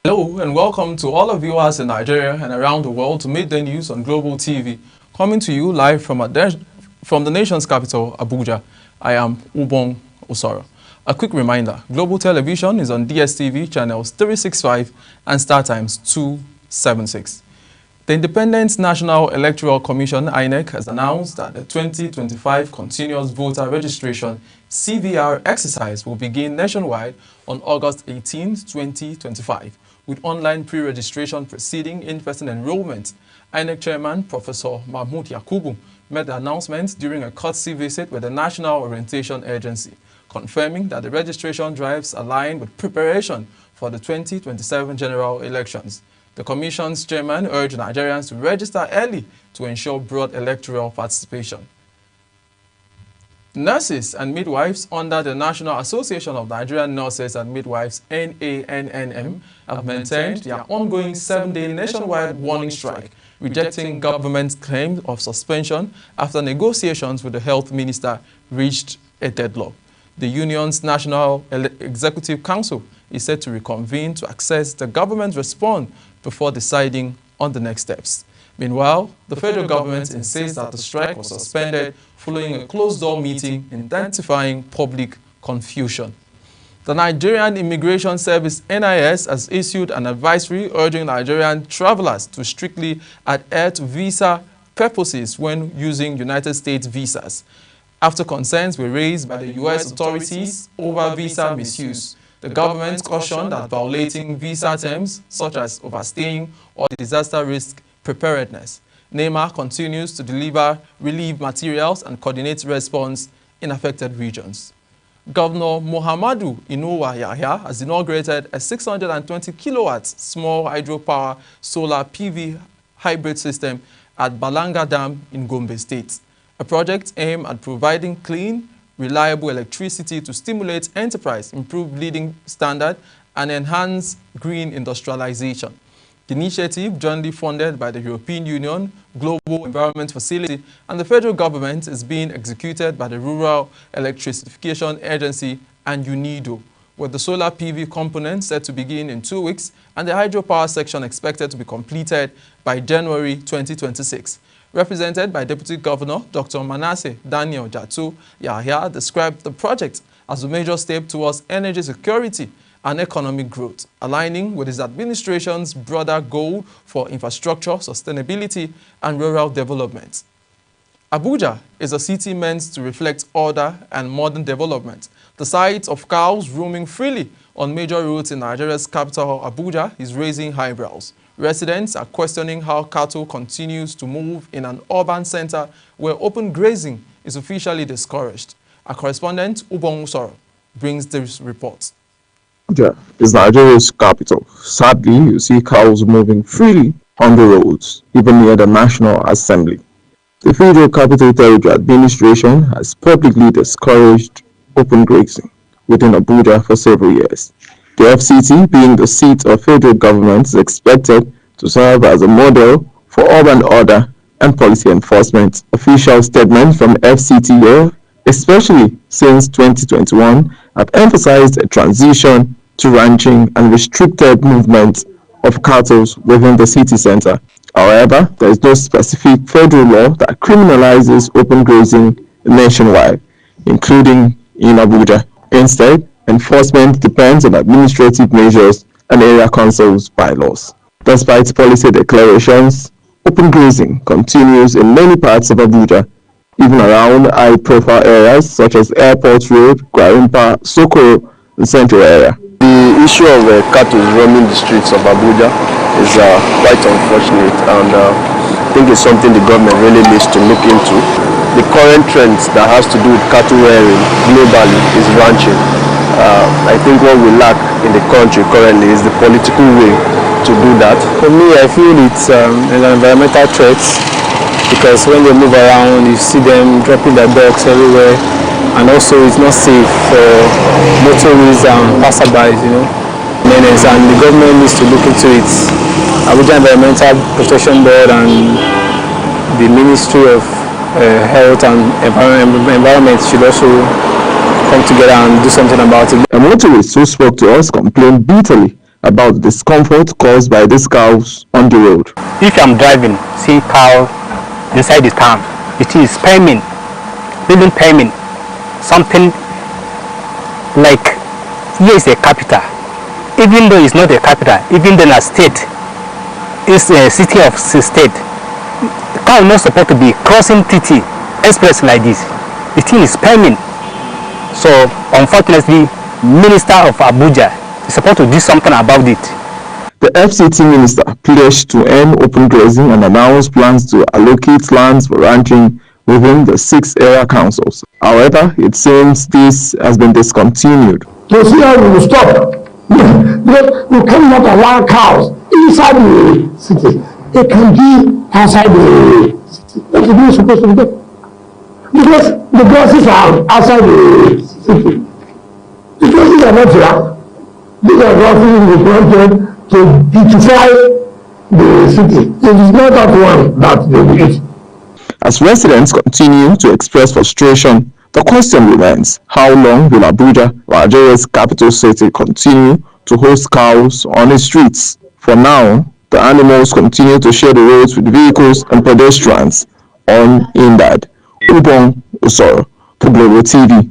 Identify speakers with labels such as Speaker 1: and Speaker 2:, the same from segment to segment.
Speaker 1: Hello and welcome to all our viewers in Nigeria and around the world to Midday News on Global TV, coming to you live from the nation's capital, Abuja. I am Ubong Osoro. A quick reminder, Global Television is on DSTV channels 365 and StarTimes 276. The Independent National Electoral Commission, INEC, has announced that the 2025 Continuous Voter Registration CVR exercise will begin nationwide on August 18, 2025, with online pre-registration preceding in-person enrollment. INEC Chairman Professor Mahmoud Yakubu made the announcement during a courtesy visit with the National Orientation Agency, confirming that the registration drives align with preparation for the 2027 general elections. The Commission's chairman urged Nigerians to register early to ensure broad electoral participation. Nurses and midwives under the National Association of Nigerian Nurses and Midwives, NANNM, have maintained their ongoing 7-day nationwide warning strike, rejecting government's claim of suspension after negotiations with the health minister reached a deadlock. The union's National Executive Council is set to reconvene to assess the government's response before deciding on the next steps. Meanwhile, the federal government insists that the strike was suspended following a closed-door meeting intensifying public confusion. The Nigerian Immigration Service, NIS, has issued an advisory urging Nigerian travelers to strictly adhere to visa purposes when using United States visas, after concerns were raised by the U.S. authorities over visa misuse. The government cautioned that violating visa terms, such as overstaying or disaster risk preparedness. NEMA continues to deliver relief materials and coordinate response in affected regions. Governor Muhammadu Inuwa Yahya has inaugurated a 620 kilowatts small hydropower solar PV hybrid system at Balanga Dam in Gombe State, a project aimed at providing clean, reliable electricity to stimulate enterprise, improve living standard, and enhance green industrialization. The initiative, jointly funded by the European Union, Global Environment Facility, and the federal government, is being executed by the Rural Electrification Agency and UNIDO, with the solar PV component set to begin in 2 weeks and the hydropower section expected to be completed by January 2026. Represented by Deputy Governor Dr. Manasseh Daniel Jatu, Yahya described the project as a major step towards energy security and economic growth, aligning with his administration's broader goal for infrastructure, sustainability, and rural development. Abuja is a city meant to reflect order and modern development. The sight of cows roaming freely on major roads in Nigeria's capital, Abuja, is raising eyebrows. Residents are questioning how cattle continues to move in an urban center where open grazing is officially discouraged. Our correspondent, Ubong Osoro, brings this report.
Speaker 2: Abuja is Nigeria's capital. Sadly, you see cows moving freely on the roads, even near the National Assembly. The Federal Capital Territory Administration has publicly discouraged open grazing within Abuja for several years. The FCT, being the seat of federal government, is expected to serve as a model for urban order and policy enforcement. Official statements from FCT, especially since 2021, have emphasized a transition to ranching and restricted movement of cattle within the city center. However, there is no specific federal law that criminalizes open grazing nationwide, including in Abuja. Instead, enforcement depends on administrative measures and area councils' bylaws. Despite policy declarations, open grazing continues in many parts of Abuja, even around high-profile areas such as Airport Road, Gwarimpa, Sokoro, and Central area.
Speaker 3: The issue of cattle roaming the streets of Abuja is quite unfortunate, and I think it's something the government really needs to look into. The current trends that has to do with cattle rearing globally is ranching. I think what we lack in the country currently is the political will to do that.
Speaker 4: For me, I feel it's an environmental threat, because when they move around, you see them dropping their dogs everywhere, and also it's not safe for motorists and passerbys, and the government needs to look into it. Abuja Environmental Protection Board and the Ministry of Health and Environment should also come together and do something about it.
Speaker 2: A motorist who spoke to us complained bitterly about the discomfort caused by these cows on the road.
Speaker 4: If I'm driving, see cow inside the town, it is payment, living payment, something like here is a capital. Even though it's not a capital, even though a state, it's a city of state. The cow is not supposed to be crossing TT express like this. The thing is payment. So unfortunately, Minister of Abuja is supposed to do something about it.
Speaker 2: The FCT minister pledged to end open grazing and announced plans to allocate lands for ranching within the 6 area councils. However, it seems this has been discontinued.
Speaker 5: To see how we will stop. Because we cannot allow cows inside the city. They can be outside the city. That's what supposed to be done. Because the grasses are outside the city. The grasses are not here. These are grasses we planted to beautify the city. It is not that one that they will eat.
Speaker 2: As residents continue to express frustration, the question remains, how long will Abuja, Nigeria's capital city, continue to host cows on its streets? For now, the animals continue to share the roads with vehicles and pedestrians on Indad. Ubong Usoro for Global TV.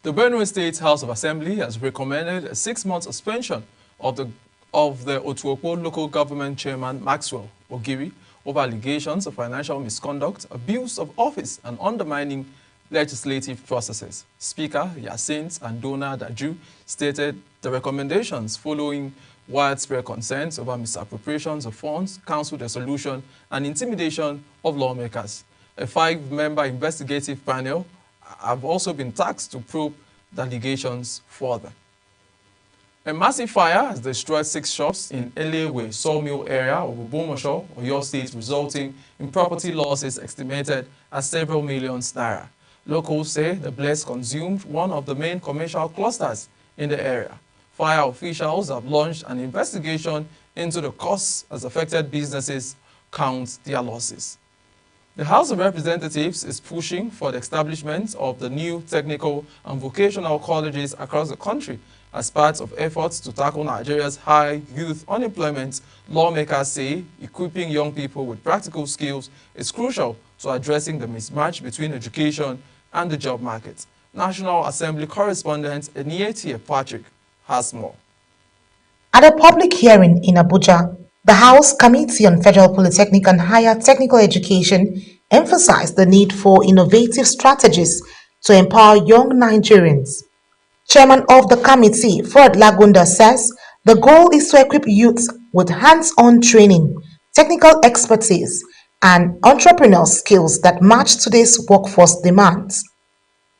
Speaker 1: The Benue State House of Assembly has recommended a 6-month suspension of the Otuopo local government chairman Maxwell Ogiri over allegations of financial misconduct, abuse of office, and undermining legislative processes. Speaker Yacinthe Andona Daju stated the recommendations following widespread concerns over misappropriations of funds, council dissolution, and intimidation of lawmakers. A 5-member investigative panel have also been tasked to probe the allegations further. A massive fire has destroyed 6 shops in Elewe sawmill area of Obomosho, Oyo State, resulting in property losses estimated at several millions naira. Locals say the blaze consumed one of the main commercial clusters in the area. Fire officials have launched an investigation into the cause as affected businesses count their losses. The House of Representatives is pushing for the establishment of the new technical and vocational colleges across the country. As part of efforts to tackle Nigeria's high youth unemployment, lawmakers say equipping young people with practical skills is crucial to addressing the mismatch between education and the job market. National Assembly correspondent Enieti Patrick has more.
Speaker 6: At a public hearing in Abuja, the House Committee on Federal Polytechnic and Higher Technical Education emphasized the need for innovative strategies to empower young Nigerians. Chairman of the committee, Fred Lagunda, says the goal is to equip youths with hands-on training, technical expertise, and entrepreneurial skills that match today's workforce demands.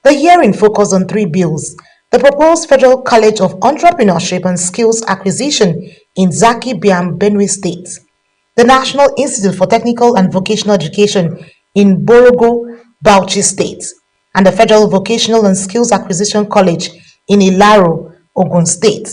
Speaker 6: The hearing focused on 3 bills: the proposed Federal College of Entrepreneurship and Skills Acquisition in Zaki Biam, Benue State, the National Institute for Technical and Vocational Education in Borogo, Bauchi State, and the Federal Vocational and Skills Acquisition College in Ilaro, Ogun State.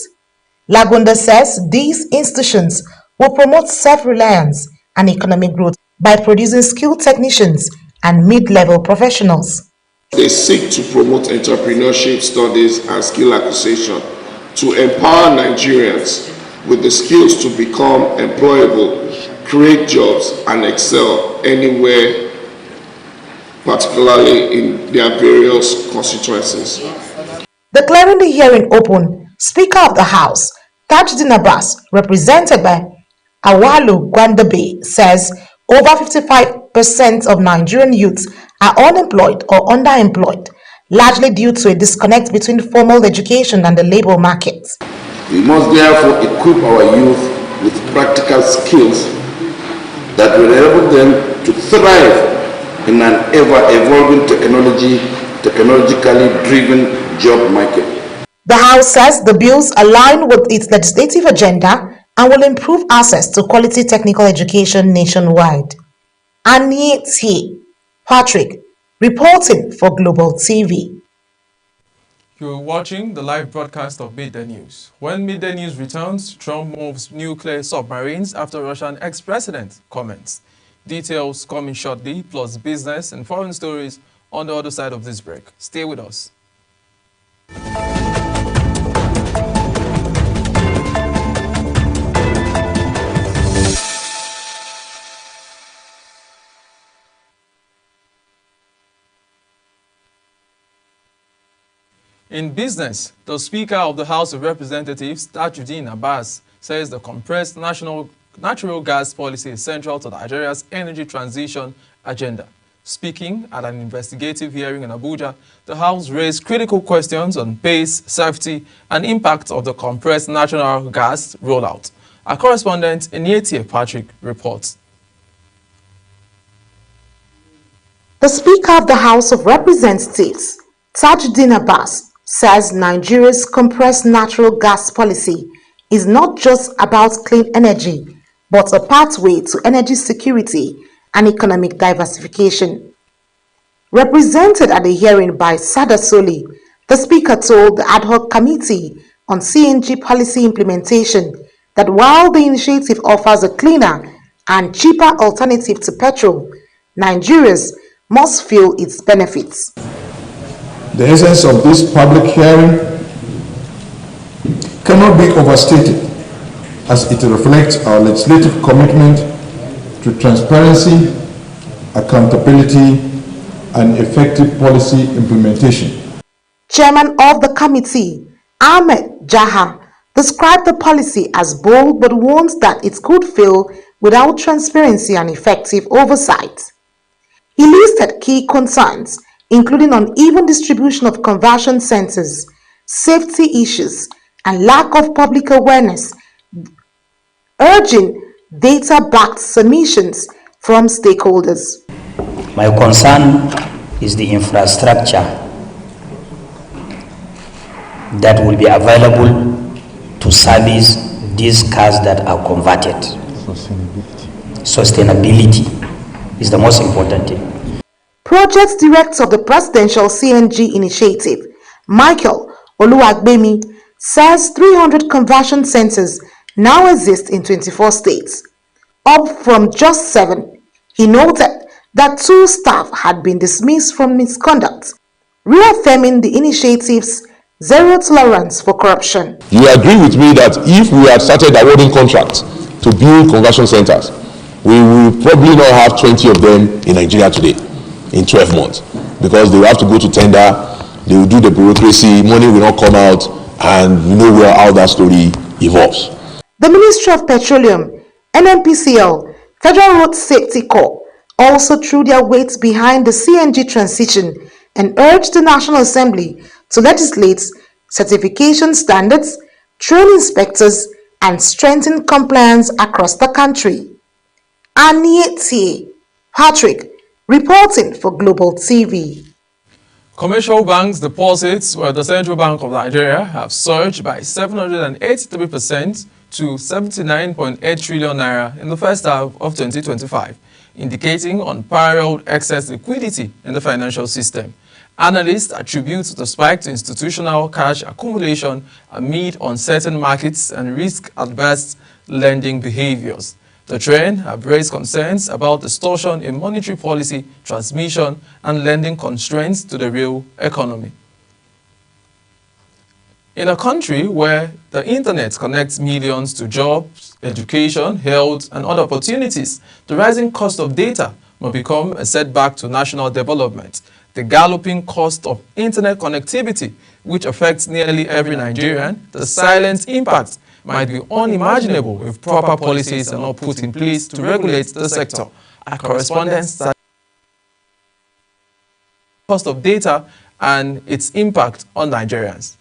Speaker 6: Lagunda says these institutions will promote self-reliance and economic growth by producing skilled technicians and mid-level professionals.
Speaker 7: They seek to promote entrepreneurship studies and skill acquisition to empower Nigerians with the skills to become employable, create jobs, and excel anywhere, particularly in their various constituencies.
Speaker 6: Declaring the hearing open, Speaker of the House, Tajuddin Abbas, represented by Awalu Gwandabe, says over 55% of Nigerian youths are unemployed or underemployed, largely due to a disconnect between formal education and the labor market.
Speaker 8: We must therefore equip our youth with practical skills that will enable them to thrive in an ever-evolving technologically driven job market.
Speaker 6: The House says the bills align with its legislative agenda and will improve access to quality technical education nationwide. Anieti Patrick, reporting for Global TV.
Speaker 1: You're watching the live broadcast of Midday News. When Midday News returns, Trump moves nuclear submarines after Russian ex-president comments. Details coming shortly, plus business and foreign stories on the other side of this break. Stay with us. In business, the Speaker of the House of Representatives, Tajuddin Abbas, says the compressed natural gas policy is central to Nigeria's energy transition agenda. Speaking at an investigative hearing in Abuja, the House raised critical questions on pace, safety, and impact of the compressed natural gas rollout. Our correspondent, Enietie Patrick, reports.
Speaker 6: The Speaker of the House of Representatives, Tajuddin Abbas, says Nigeria's compressed natural gas policy is not just about clean energy, but a pathway to energy security and economic diversification. Represented at the hearing by Sada Soli, the Speaker told the ad hoc committee on CNG policy implementation that while the initiative offers a cleaner and cheaper alternative to petrol, Nigerians must feel its benefits.
Speaker 9: The essence of this public hearing cannot be overstated, as it reflects our legislative commitment to transparency, accountability, and effective policy implementation.
Speaker 6: Chairman of the committee, Ahmed Jaha, described the policy as bold but warned that it could fail without transparency and effective oversight. He listed key concerns, including uneven distribution of conversion centers, safety issues, and lack of public awareness, urging data-backed submissions from stakeholders.
Speaker 10: My concern is the infrastructure that will be available to service these cars that are converted. Sustainability is the most important thing.
Speaker 6: Project Director of the Presidential CNG Initiative, Michael Oluwagbemi, says 300 conversion centers now exist in 24 states, up from just 7. He noted that 2 staff had been dismissed from misconduct, reaffirming the initiative's zero tolerance for corruption.
Speaker 11: You agree with me that if we had started awarding contracts to build conversion centers, we will probably not have 20 of them in Nigeria today in 12 months, because they will have to go to tender, they will do the bureaucracy, money will not come out, and you know how that story evolves.
Speaker 6: The Ministry of Petroleum, NNPCL, Federal Road Safety Corps also threw their weight behind the CNG transition and urged the National Assembly to legislate certification standards, train inspectors, and strengthen compliance across the country. Enietie Patrick, reporting for Global TV.
Speaker 1: Commercial banks' deposits with the Central Bank of Nigeria have surged by 783% to 79.8 trillion naira in the first half of 2025, indicating unparalleled excess liquidity in the financial system. Analysts attribute the spike to institutional cash accumulation amid uncertain markets and risk-averse lending behaviors. The trend have raised concerns about distortion in monetary policy, transmission, and lending constraints to the real economy. In a country where the internet connects millions to jobs, education, health, and other opportunities, the rising cost of data may become a setback to national development. The galloping cost of internet connectivity, which affects nearly every Nigerian, the silent impact might be unimaginable if proper policies are not put in place to regulate the sector. Our correspondents cost of data and its impact on Nigerians.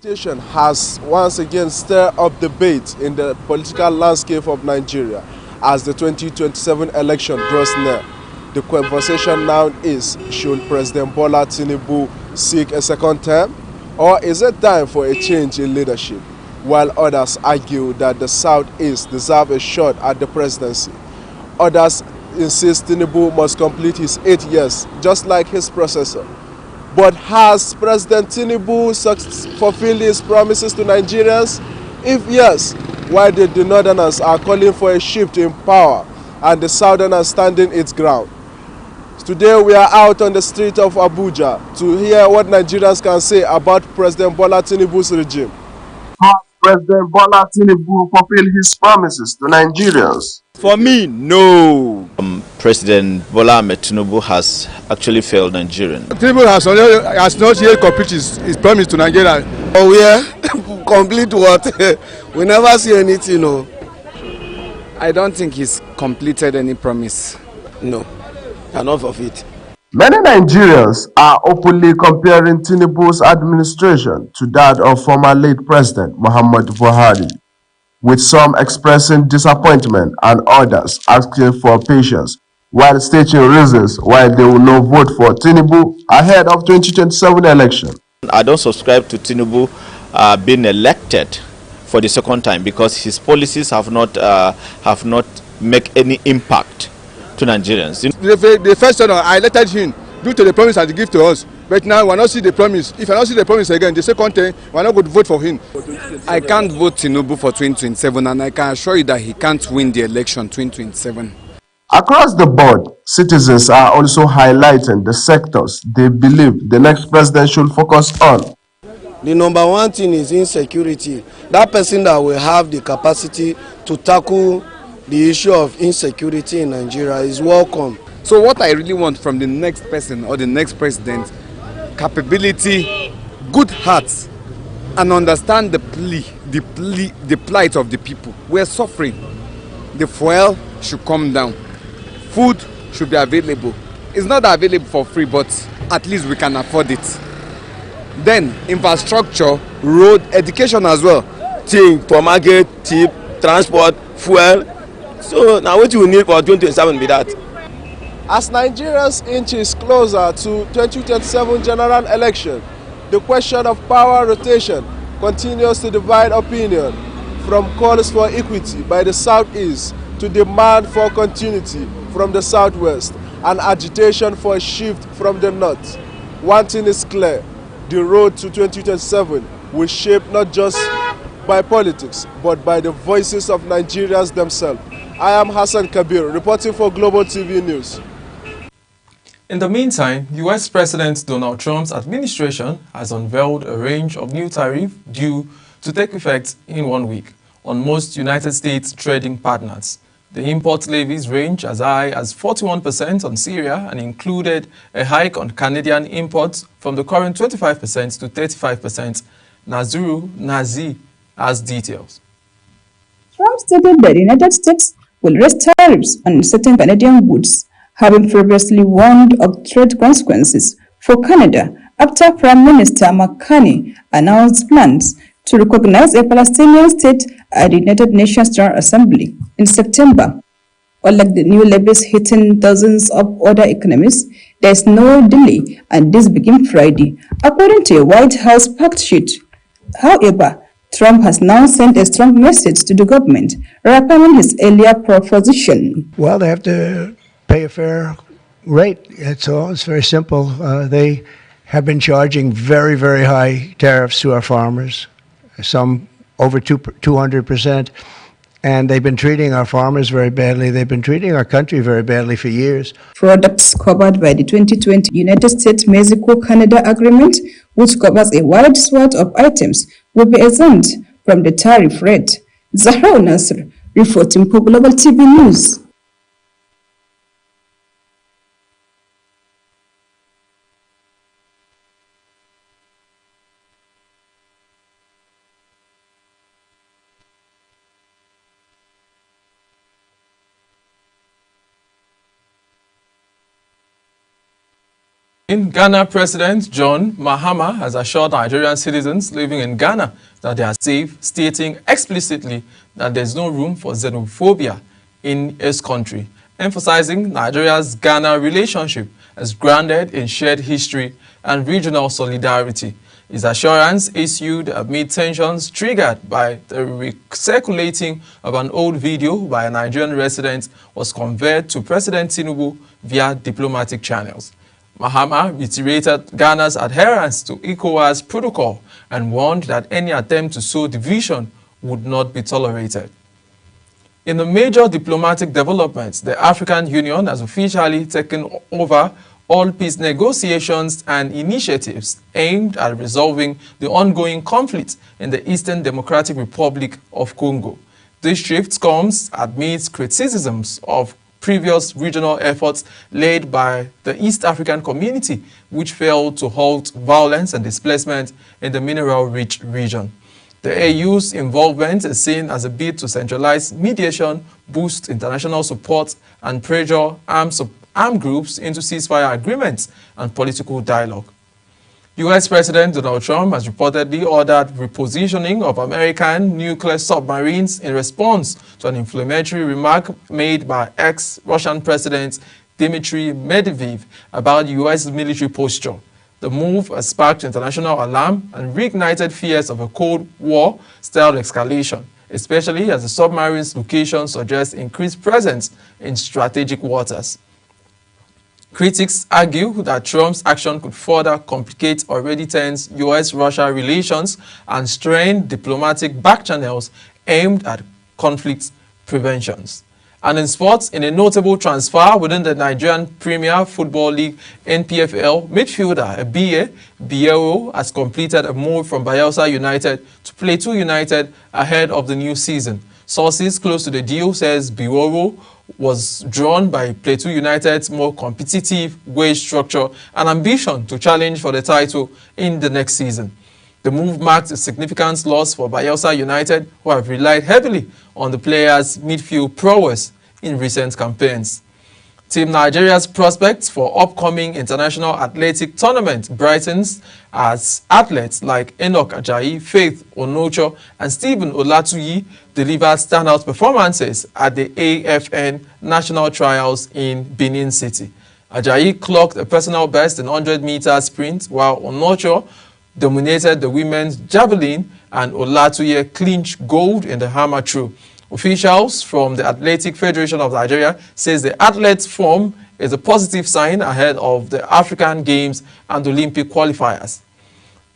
Speaker 12: Has once again stirred up debate in the political landscape of Nigeria as the 2027 election draws near. The conversation now is, should President Bola Tinubu seek a second term, or is it time for a change in leadership? While others argue that the Southeast deserve a shot at the presidency. Others insist Tinubu must complete his 8 years, just like his predecessor. But has President Tinubu fulfilled his promises to Nigerians? If yes, why did the Northerners are calling for a shift in power and the Southerners standing its ground? Today we are out on the street of Abuja to hear what Nigerians can say about President Bola Tinubu's regime.
Speaker 5: Has
Speaker 7: President Bola Tinubu fulfill his promises to Nigerians?
Speaker 13: For me, no. President Bola Ahmed Tinubu has actually failed Nigerians.
Speaker 14: Tinubu has not yet completed his promise to Nigeria.
Speaker 15: Oh yeah, complete what? We never see anything. No.
Speaker 16: I don't think he's completed any promise.
Speaker 15: No, enough of it.
Speaker 7: Many Nigerians are openly comparing Tinubu's administration to that of former late President Muhammadu Buhari, with some expressing disappointment and others asking for patience, while stating reasons why they will not vote for Tinubu ahead of 2027 election.
Speaker 13: I don't subscribe to Tinubu being elected for the second time because his policies have not make any impact to Nigerians.
Speaker 14: The first time I elected him due to the promise that he gave to us, but now we not see the promise. If I not see the promise again, the second time we are not going to vote for him.
Speaker 16: I can't vote Tinubu for 2027, and I can assure you that he can't win the election 2027.
Speaker 7: Across the board, citizens are also highlighting the sectors they believe the next president should focus on.
Speaker 15: The number one thing is insecurity. That person that will have the capacity to tackle the issue of insecurity in Nigeria is welcome.
Speaker 16: So what I really want from the next person or the next president, capability, good hearts, and understand the plight of the people. We're suffering. The fuel should come down. Food should be available. It's not available for free, but at least we can afford it. Then infrastructure, road, education as well.
Speaker 3: Thing for market, tip, transport, fuel. So now what you need for 2027 be that.
Speaker 12: As Nigerians inches closer to 2027 general election, the question of power rotation continues to divide opinion, from calls for equity by the Southeast to demand for continuity from the Southwest and agitation for a shift from the North. One thing is clear, the road to 2027 will shape not just by politics, but by the voices of Nigerians themselves. I am Hassan Kabir, reporting for Global TV News.
Speaker 1: In the meantime, US President Donald Trump's administration has unveiled a range of new tariffs due to take effect in 1 week on most United States trading partners. The import levies range as high as 41% on Syria and included a hike on Canadian imports from the current 25% to 35%. Nazuru Nazi has details.
Speaker 17: Trump stated that the United States will raise tariffs on certain Canadian goods, having previously warned of trade consequences for Canada after Prime Minister Mark Carney announced plans to recognize a Palestinian state at the United Nations General Assembly in September. Unlike the new levies hitting dozens of other economies, there is no delay and this begins Friday, according to a White House fact sheet. However, Trump has now sent a strong message to the government, reaffirming his earlier proposition.
Speaker 18: Well, they have to pay a fair rate. It's very simple. They have been charging very, very high tariffs to our farmers, some over 200%, and they've been treating our farmers very badly. They've been treating our country very badly for years.
Speaker 17: Products covered by the 2020 United States-Mexico-Canada Agreement, which covers a wide swath of items, will be exempt from the tariff rate. Zahra Nasr, reporting for Global TV News.
Speaker 1: In Ghana, President John Mahama has assured Nigerian citizens living in Ghana that they are safe, stating explicitly that there is no room for xenophobia in his country, emphasizing Nigeria's Ghana relationship as grounded in shared history and regional solidarity. His assurance, issued amid tensions triggered by the recirculating of an old video by a Nigerian resident, was conveyed to President Tinubu via diplomatic channels. Mahama reiterated Ghana's adherence to ECOWAS protocol and warned that any attempt to sow division would not be tolerated. In the major diplomatic developments, the African Union has officially taken over all peace negotiations and initiatives aimed at resolving the ongoing conflict in the Eastern Democratic Republic of Congo. This shift comes amidst criticisms of previous regional efforts led by the East African Community, which failed to halt violence and displacement in the mineral-rich region. The AU's involvement is seen as a bid to centralize mediation, boost international support, and pressure armed groups into ceasefire agreements and political dialogue. U.S. President Donald Trump has reportedly ordered repositioning of American nuclear submarines in response to an inflammatory remark made by ex-Russian President Dmitry Medvedev about U.S. military posture. The move has sparked international alarm and reignited fears of a Cold War-style escalation, especially as the submarine's location suggests increased presence in strategic waters. Critics argue that Trump's action could further complicate already tense U.S.-Russia relations and strain diplomatic backchannels aimed at conflict prevention. And in sports, in a notable transfer within the Nigerian Premier Football League (NPFL), midfielder Ebiye Biero has completed a move from Bayelsa United to Plateau United ahead of the new season. Sources close to the deal says Biero was drawn by Plateau United's more competitive wage structure and ambition to challenge for the title in the next season. The move marks a significant loss for Bayelsa United, who have relied heavily on the players' midfield prowess in recent campaigns. Team Nigeria's prospects for upcoming international athletic tournament brightens as athletes like Enoch Ajayi, Faith Onocho, and Stephen Olatuyi deliver standout performances at the AFN National Trials in Benin City. Ajayi clocked a personal best in 100-meter sprint, while Onocho dominated the women's javelin and Olatuyi clinched gold in the hammer throw. Officials from the Athletic Federation of Nigeria says the athletes' form is a positive sign ahead of the African Games and Olympic qualifiers.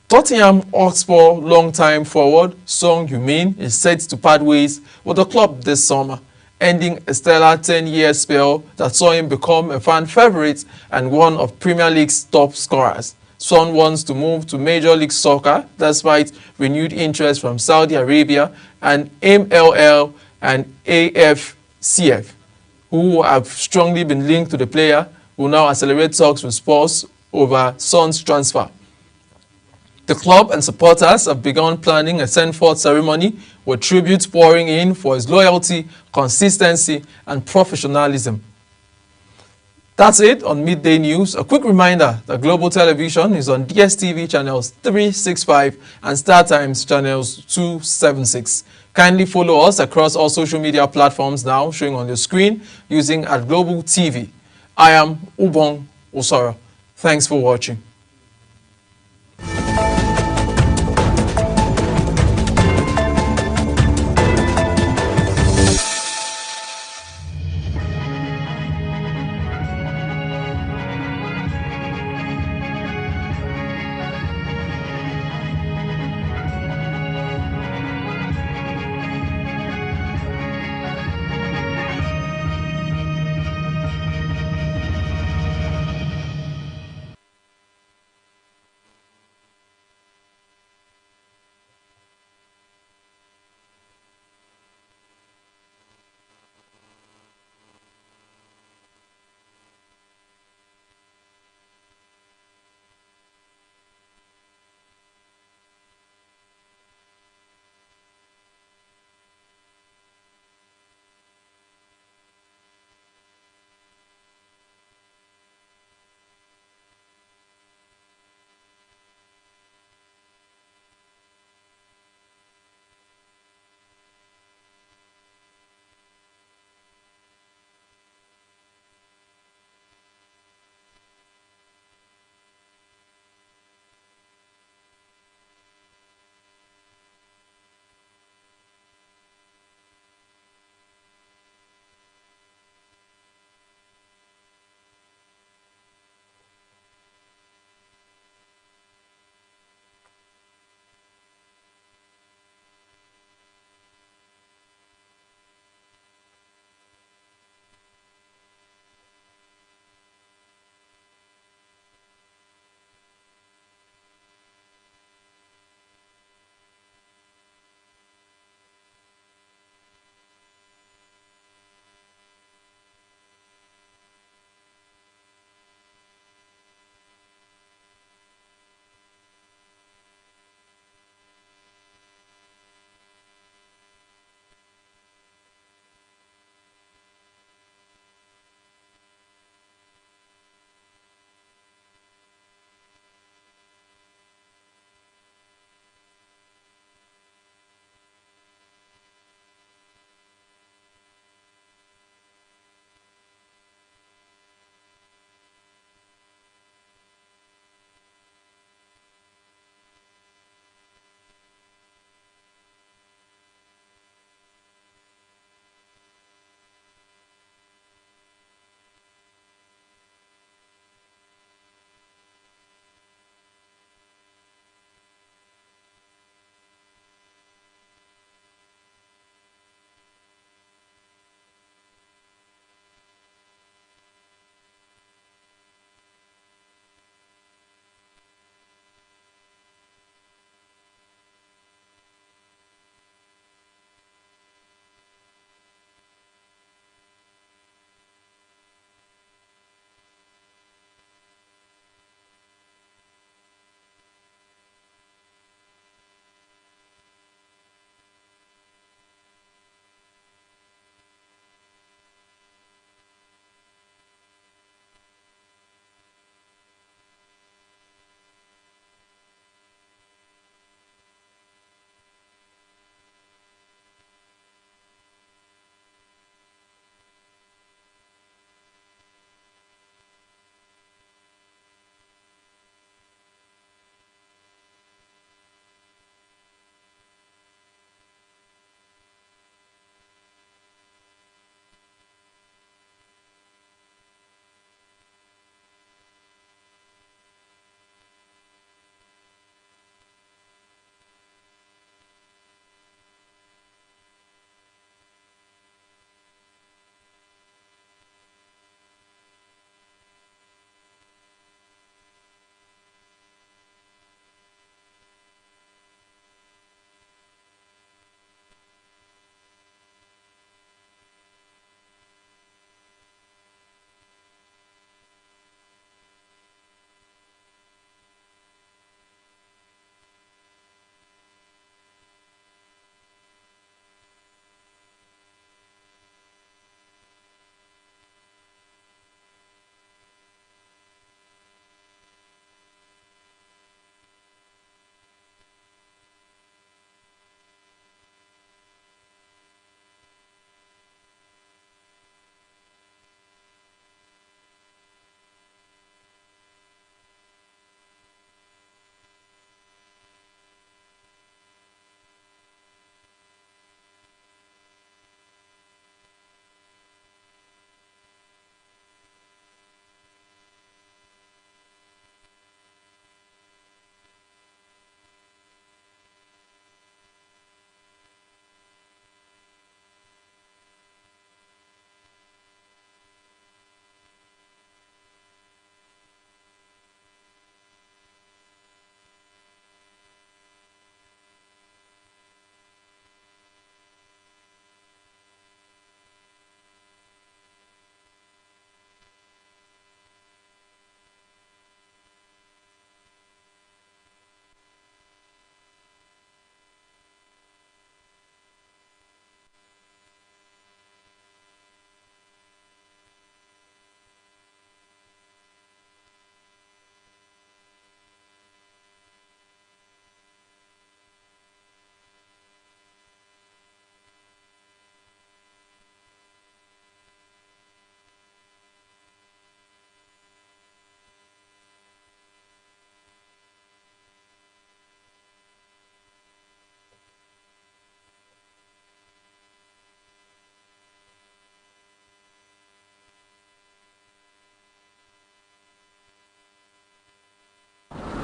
Speaker 1: Tottenham Hotspur long-time forward Son Heung-min is set to part ways with the club this summer, ending a stellar 10-year spell that saw him become a fan favorite and one of Premier League's top scorers. Son wants to move to Major League Soccer despite renewed interest from Saudi Arabia and MLL and AFCF, who have strongly been linked to the player, will now accelerate talks with Spurs over Son's transfer. The club and supporters have begun planning a send-forth ceremony with tributes pouring in for his loyalty, consistency, and professionalism. That's it on Midday News. A quick reminder that Global Television is on DSTV channels 365 and StarTimes channels 276. Kindly follow us across all social media platforms now showing on your screen using @Global TV. I am Ubong Osoro. Thanks for watching.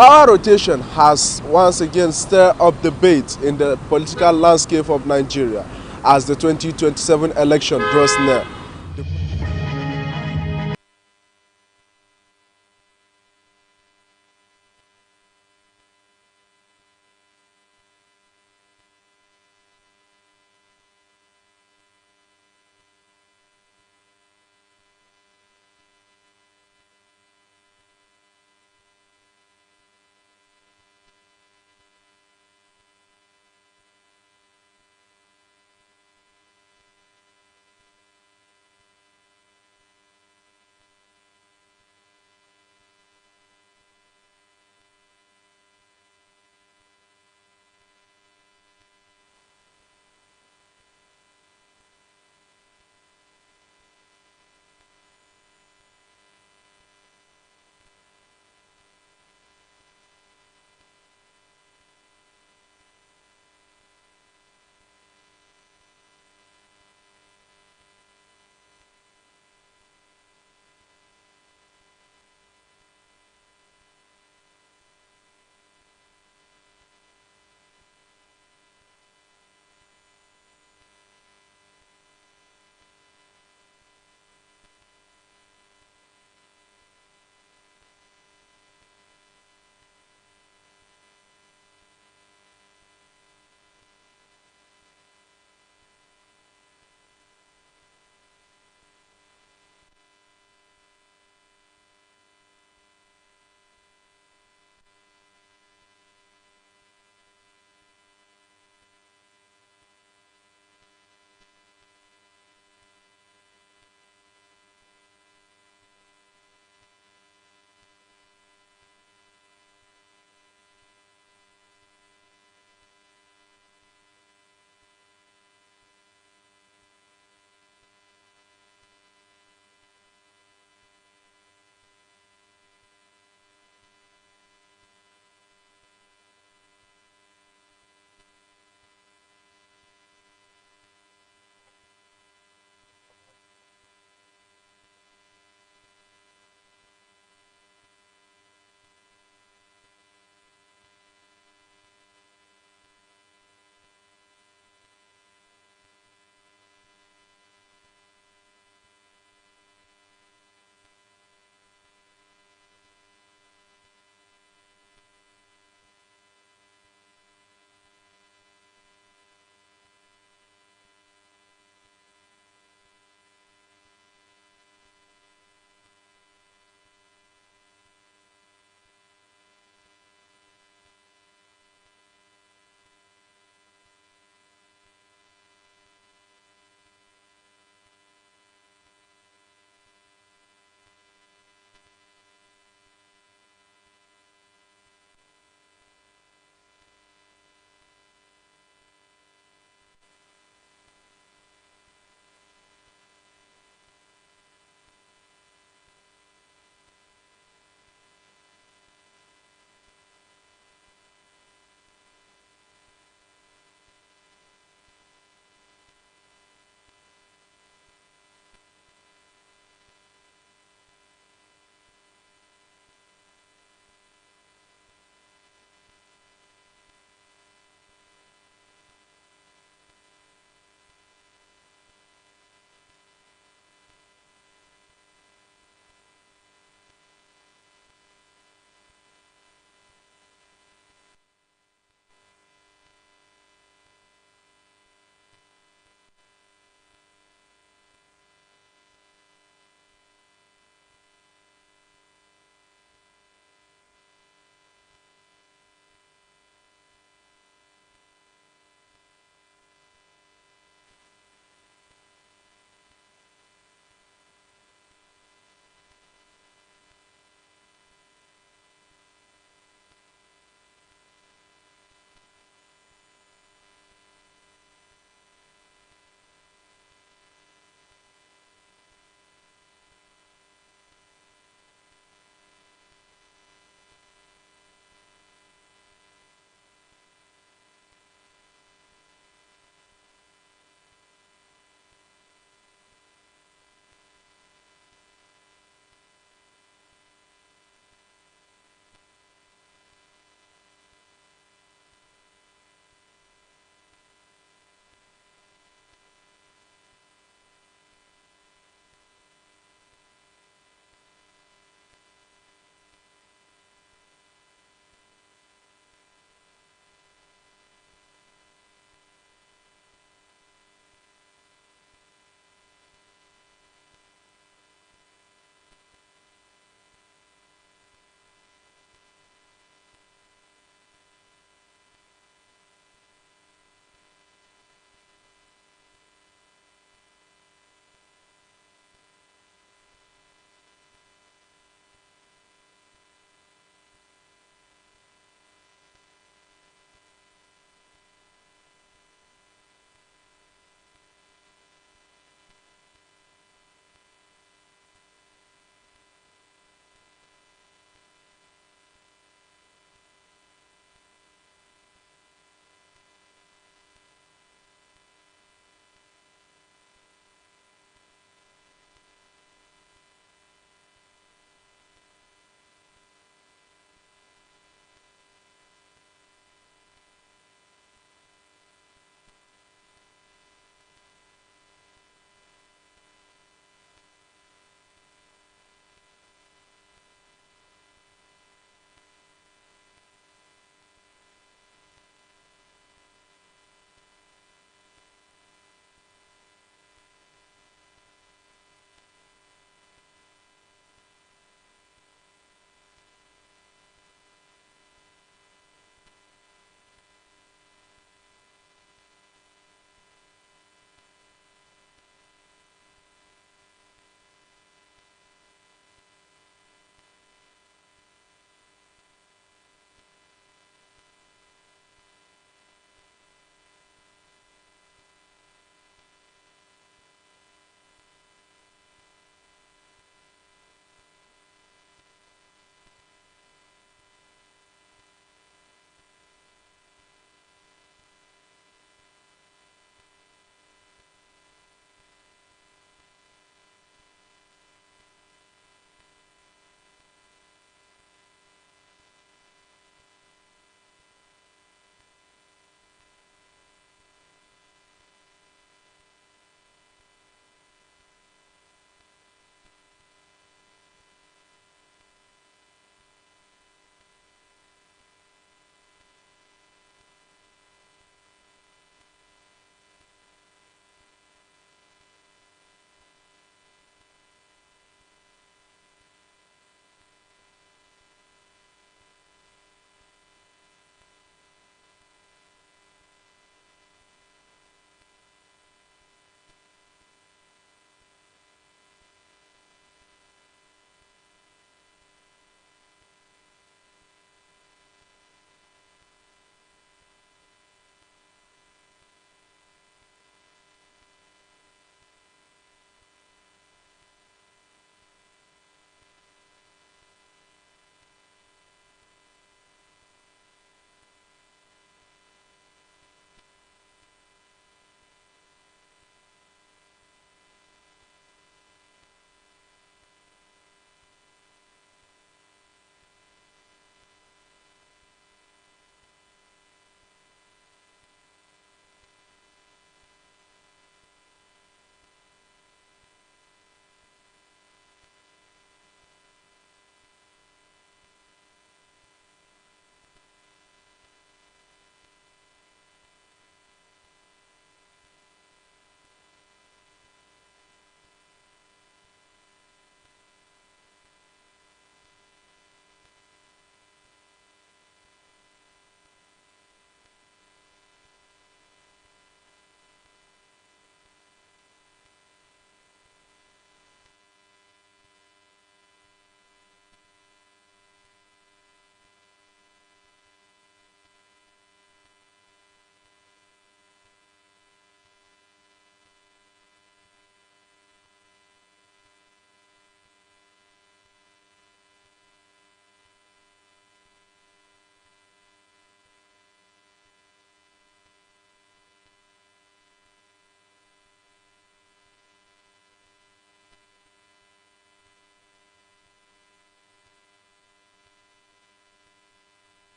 Speaker 12: Power rotation has once again stirred up debate in the political landscape of Nigeria as the 2027 election draws near.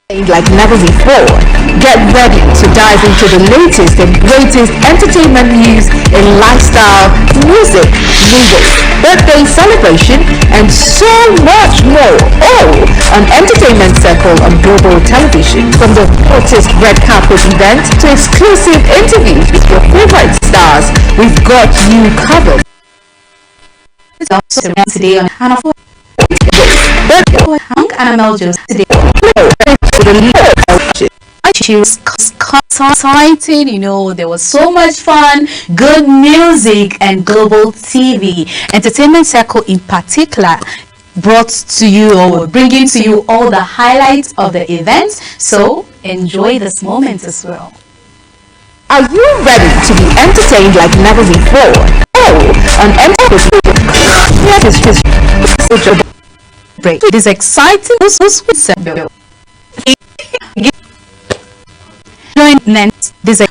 Speaker 19: like never before. Get ready to dive into the latest and greatest entertainment news in lifestyle, music, movies, birthday celebration, and so much more. All on Entertainment Circle on Global Television. From the hottest red carpet event to exclusive interviews with your favorite stars, we've got you covered.
Speaker 20: Today on Hannah today. Exciting, you know, there was so much fun, good music, and Global TV. Entertainment Circle in particular brought to you or bringing to you all the highlights of the events. So enjoy this moment as well.
Speaker 19: Are you ready to be entertained like never before? Oh, on
Speaker 20: Break. It is exciting. Join next. This is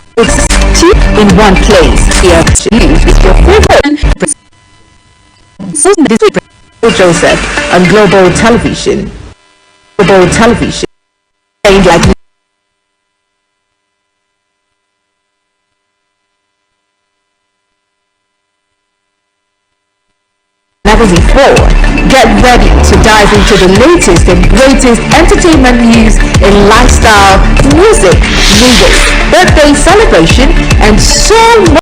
Speaker 19: in one place. Here with your favorite Joseph on Global Television. Global Television. Like never before. Get ready to dive into the latest and greatest entertainment news in lifestyle, music, movies, birthday celebration, and so much.